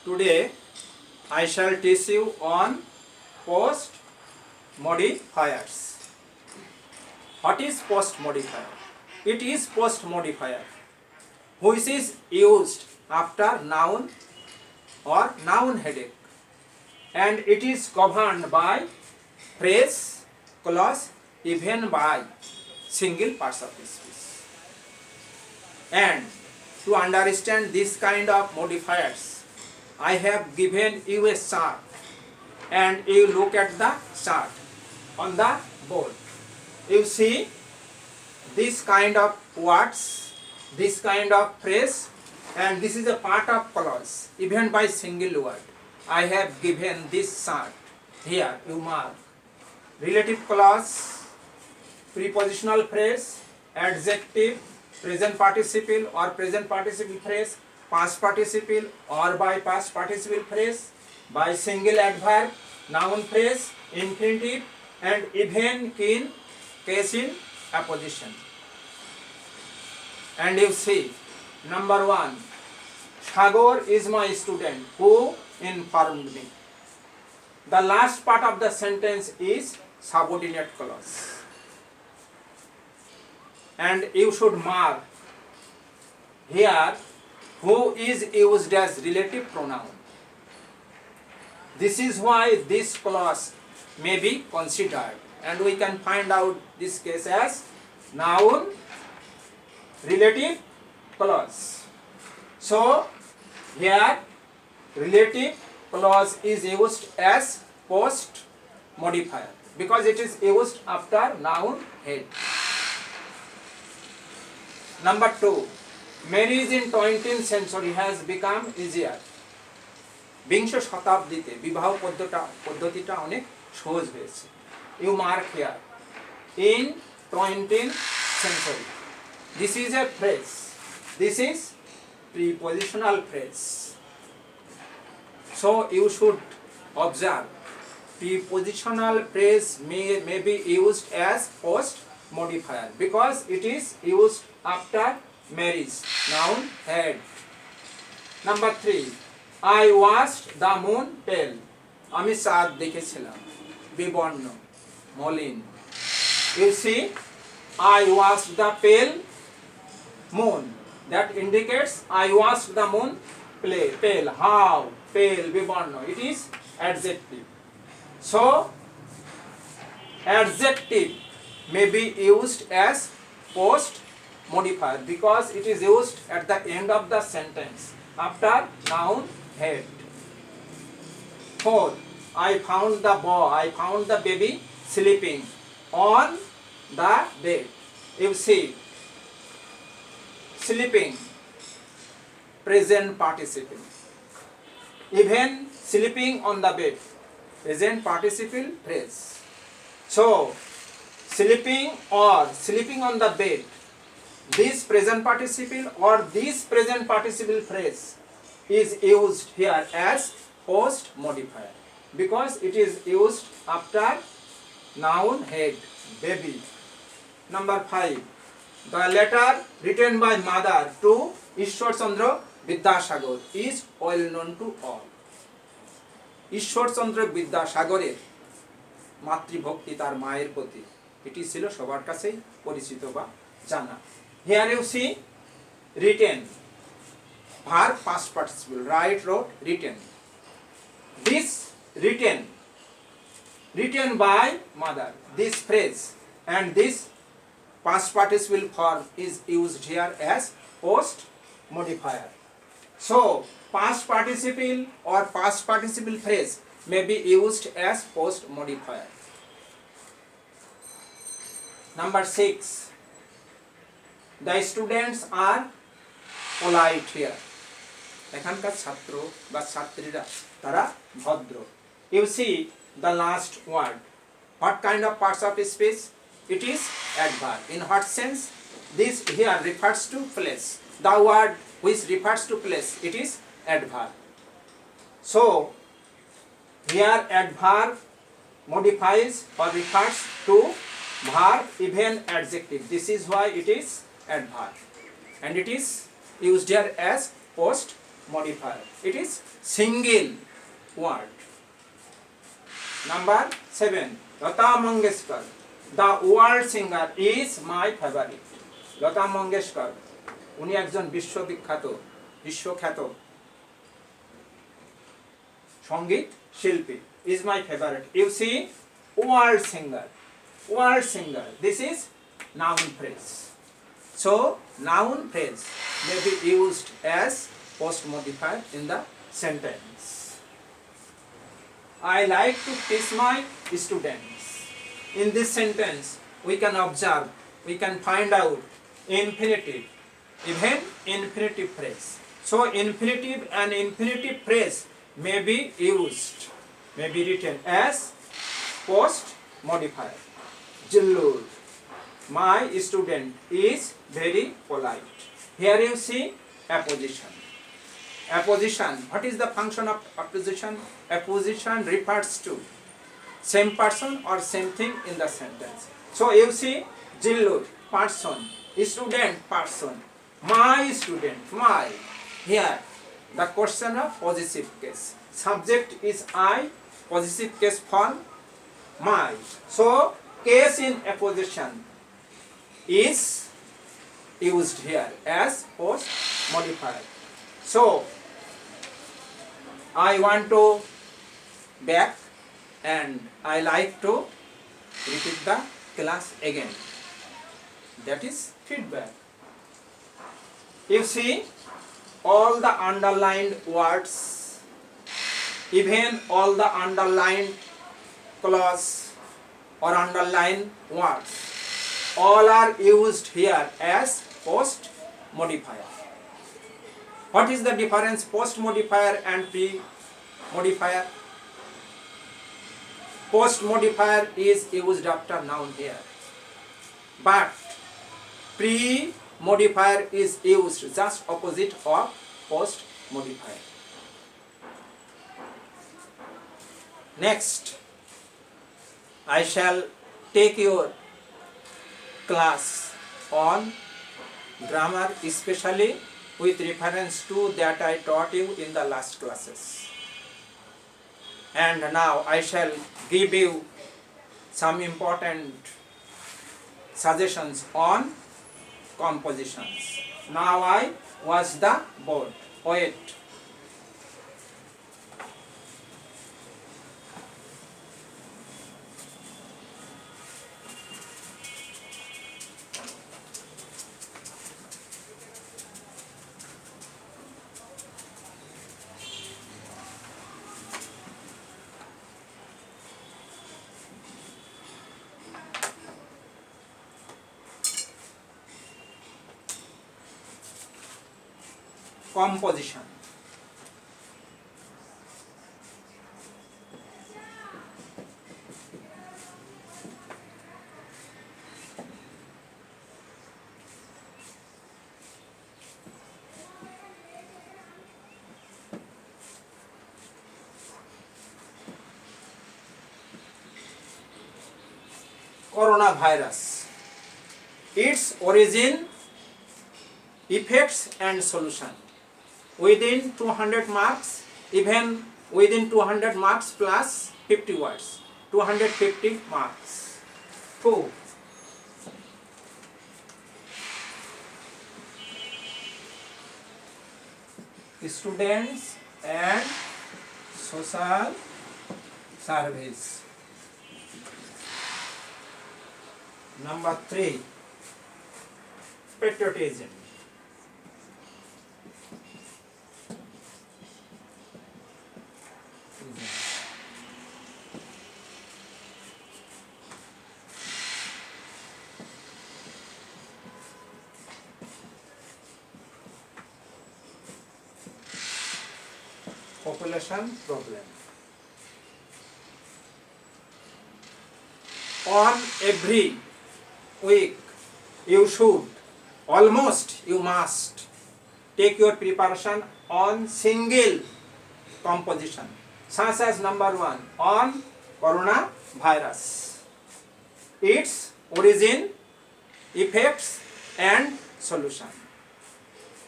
Today I shall teach you on post modifiers. What is post modifier? It is post modifier which is used after noun or noun heading, and it is governed by phrase, clause, even by single parts of speech. And to understand this kind of modifiers, I have given you a chart, and you look at the chart on the board. You see this kind of words, this kind of phrase, and this is a part of clause, even by single word. I have given this chart here. You mark relative clause, prepositional phrase, adjective, present participle or present participle phrase, past participle or by past participle phrase, by single adverb, noun phrase, infinitive, and even in case in apposition. And you see, number 1, Shagor is my student who informed me. The last part of the sentence is subordinate clause. And you should mark here who is used as relative pronoun. This is why this clause may be considered, and we can find out this case as noun relative clause. So here relative clause is used as post modifier because it is used after noun head. Number 2, marriage in 20th century has become easier. বিংশ শতাব্দীতে বিবাহ পদ্ধতিটা অনেক সহজ হয়েছে. You mark here in 20th century. This is a phrase. This is prepositional phrase. So you should observe prepositional phrase may be used as post modifier because it is used after marriage, noun head. Number 3, I watched the moon pale. আমি চাঁদ দেখেছিলাম, বিবর্ণ, মলিন. You see, I watched the pale moon. That indicates I watched the moon pale. How? Pale, বিবর্ণ. It is adjective. So, adjective may be used as post modifier because it is used at the end of the sentence after noun head. 4, I found the baby sleeping on the bed. You see, sleeping, present participle. Even sleeping on the bed, present participle phrase. So, sleeping or sleeping on the bed, this present participle or this present participle phrase is used here as post modifier because it is used after noun head, baby. Number 5, the letter written by mother to Ishwar Chandra Vidyasagor is well known to all. Ishwar Chandra Vidyasagor মাতৃভক্তি তার মায়ের প্রতি এটি ছিল সবার কাছেই পরিচিত বা জানা. Here you see written, verb past participle, write, wrote, written. This written by mother, this phrase and this past participle form is used here as post modifier. So past participle or past participle phrase may be used as post modifier. Number 6, the students are polite here. এখানকার ছাত্র বা ছাত্রীরা তারা ভদ্র. You see the last word. What kind of parts of speech? It is adverb. In what sense? This here refers to place. The word which refers to place, it is adverb. So here adverb modifies or refers to verb, even adjective. This is why it is adverb, and it is used here as post modifier. It is single word. Number 7. Lata Mangeshkar, the world singer, is my favorite. Lata Mangeshkar, উনি একজন বিশ্বখ্যাত সঙ্গীত শিল্পী, is my favorite. You see, world singer. This is noun phrase. So noun phrase may be used as post modifier in the sentence. I like to teach my students. In this sentence we can observe, we can find out infinitive, even infinitive phrase. So infinitive and infinitive phrase may be used, may be written as post modifier. Jillur, my student is very polite. Here you see apposition. Apposition, what is the function of apposition? Apposition refers to same person or same thing in the sentence. So you see, Jillur, person, student, person, my student, my. Here the question of possessive case. Subject is I, possessive case form my. So case in apposition is used here as post modifier. So I want to back and I like to repeat the class again. That is feedback. You see, all the underlined words, even all the underlined clause or underlined words, all are used here as post modifier. What is the difference post modifier and pre modifier? Post modifier is used after noun here, but pre modifier is used just opposite of post modifier. Next, I shall take your class on grammar, especially with reference to that I taught you in the last classes. And now I shall give you some important suggestions on compositions. Now I watch the board. Wait. Composition. Coronavirus. Its origin, effects and solution. Within 200 marks, even within 200 marks plus 50 words, 250 marks. 2. Students and social service. Number 3, patriotism. Population problem. On every week you should, almost you must, take your preparation on single composition, such as number 1 on coronavirus, its origin, effects and solution.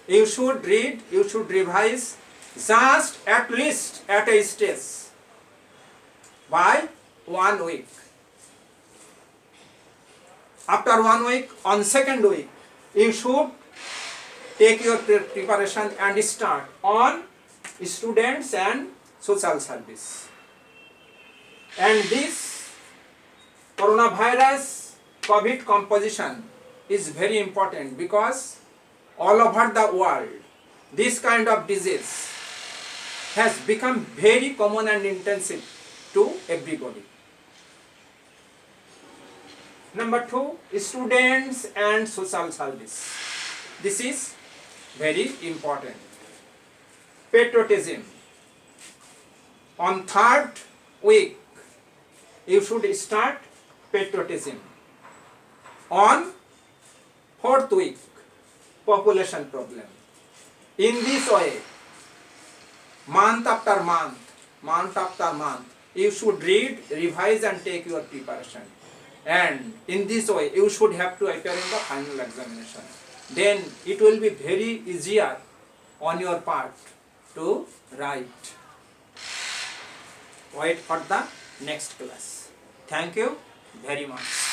You should read, you should revise just at least at a stage by 1 week. After 1 week, on second week, you should take your preparation and start on students and social service. And this coronavirus COVID composition is very important because all over the world this kind of disease has become very common and intensive to everybody. Number 2, students and social service. This is very important. Patriotism. On third week, you should start patriotism. On fourth week, population problem. In this way, month after month, you should read, revise and take your preparation. And in this way, you should have to appear in the final examination. Then it will be very easier on your part to write. Wait for the next class. Thank you very much.